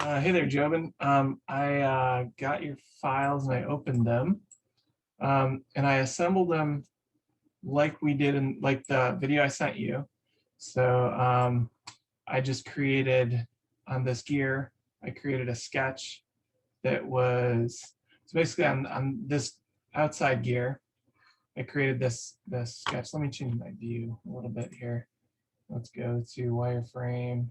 Hey there, Jobin. I got your files and I opened them, and I assembled them like we did in like the video I sent you. So I just created on this gear. I created a sketch that was so basically on this outside gear. I created this sketch. Let me change my view a little bit here. Let's go to wireframe.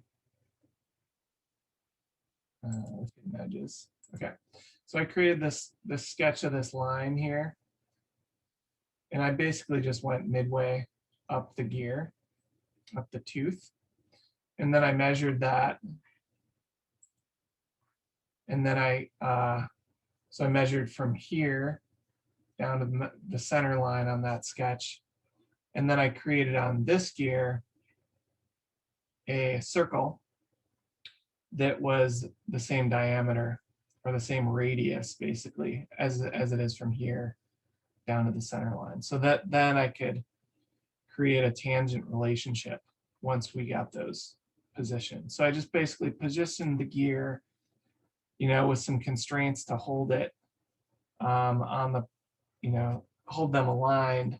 Let's get edges. Okay, so I created this sketch of this line here, and I basically just went midway up the gear, up the tooth, and then I measured that, and then so I measured from here down to the center line on that sketch, and then I created on this gear a circle that was the same diameter or the same radius basically as it is from here down to the center line, so that then I could create a tangent relationship once we got those positioned. So I just basically positioned the gear, with some constraints to hold it on the, hold them aligned,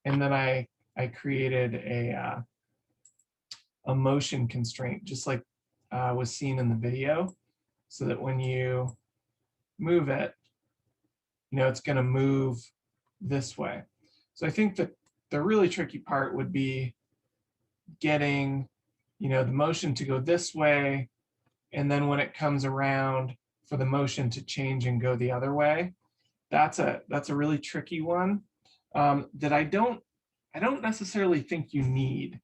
and then I created a motion constraint, just like was seen in the video, so that when you move it, it's going to move this way. So I think that the really tricky part would be getting, the motion to go this way, and then when it comes around for the motion to change and go the other way. That's a really tricky one that I don't necessarily think you need.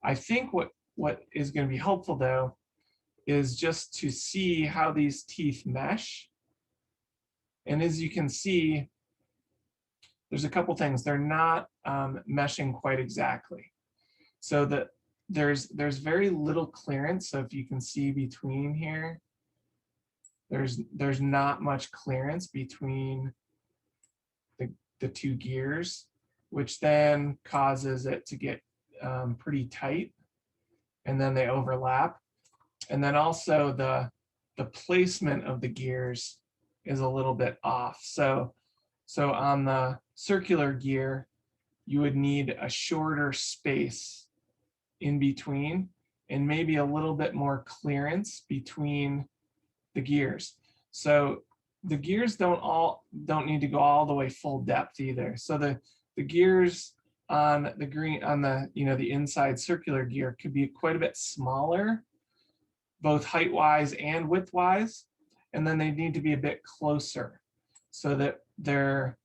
I think what is going to be helpful though is just to see how these teeth mesh. And as you can see, there's a couple things. They're not meshing quite exactly. So that there's very little clearance. So if you can see between here, there's not much clearance between the two gears, which then causes it to get pretty tight, and then they overlap. And then also the placement of the gears is a little bit off. So on the circular gear, you would need a shorter space in between and maybe a little bit more clearance between the gears. So the gears don't need to go all the way full depth either. So the gears on the green, on the the inside circular gear, could be quite a bit smaller, both height wise and width wise, and then they need to be a bit closer so that they're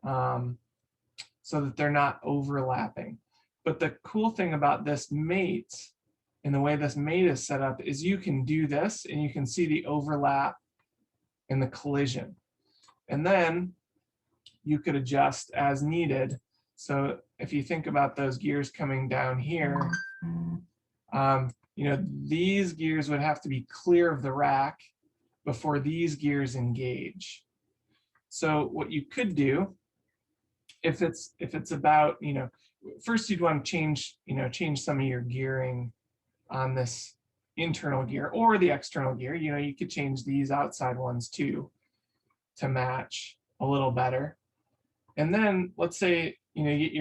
not overlapping. But the cool thing about this mate and the way this mate is set up is you can do this and you can see the overlap and the collision. And then you could adjust as needed. So if you think about those gears coming down here, these gears would have to be clear of the rack before these gears engage. So what you could do, if it's about, first you'd want to change some of your gearing on this internal gear or the external gear. You could change these outside ones too to match a little better. And then let's say you get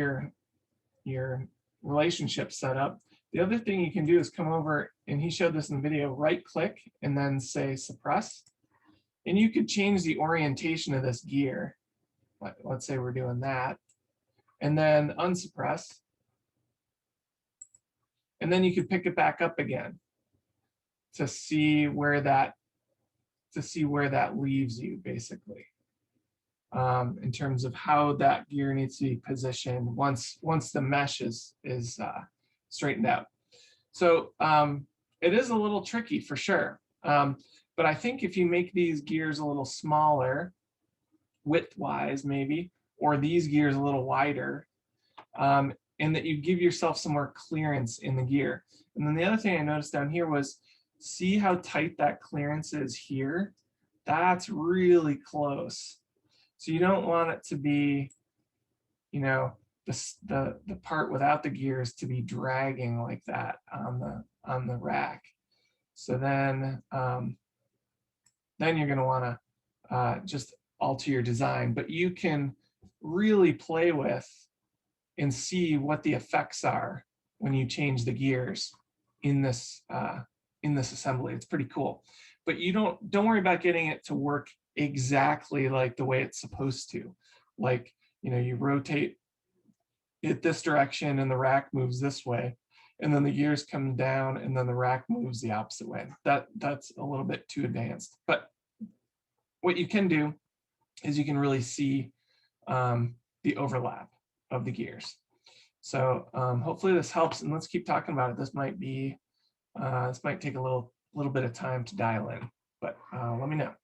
your relationship set up. The other thing you can do is come over, and he showed this in the video, right click and then say suppress. And you could change the orientation of this gear. Let's say we're doing that. And then unsuppress. And then you could pick it back up again to see where that leaves you, basically, in terms of how that gear needs to be positioned once the mesh is straightened out. So it is a little tricky for sure. But I think if you make these gears a little smaller, width-wise maybe, or these gears a little wider, and that you give yourself some more clearance in the gear. And then the other thing I noticed down here was, see how tight that clearance is here? That's really close. So you don't want it to be, the part without the gears to be dragging like that on the rack. So then you're going to want to just alter your design, but you can really play with and see what the effects are when you change the gears in this assembly. It's pretty cool, but you don't worry about getting it to work exactly like the way it's supposed to. Like, you know, you rotate it this direction and the rack moves this way, and then the gears come down and then the rack moves the opposite way. That's a little bit too advanced. But what you can do is you can really see the overlap of the gears. So hopefully this helps, and let's keep talking about it. This might take a little bit of time to dial in, but let me know.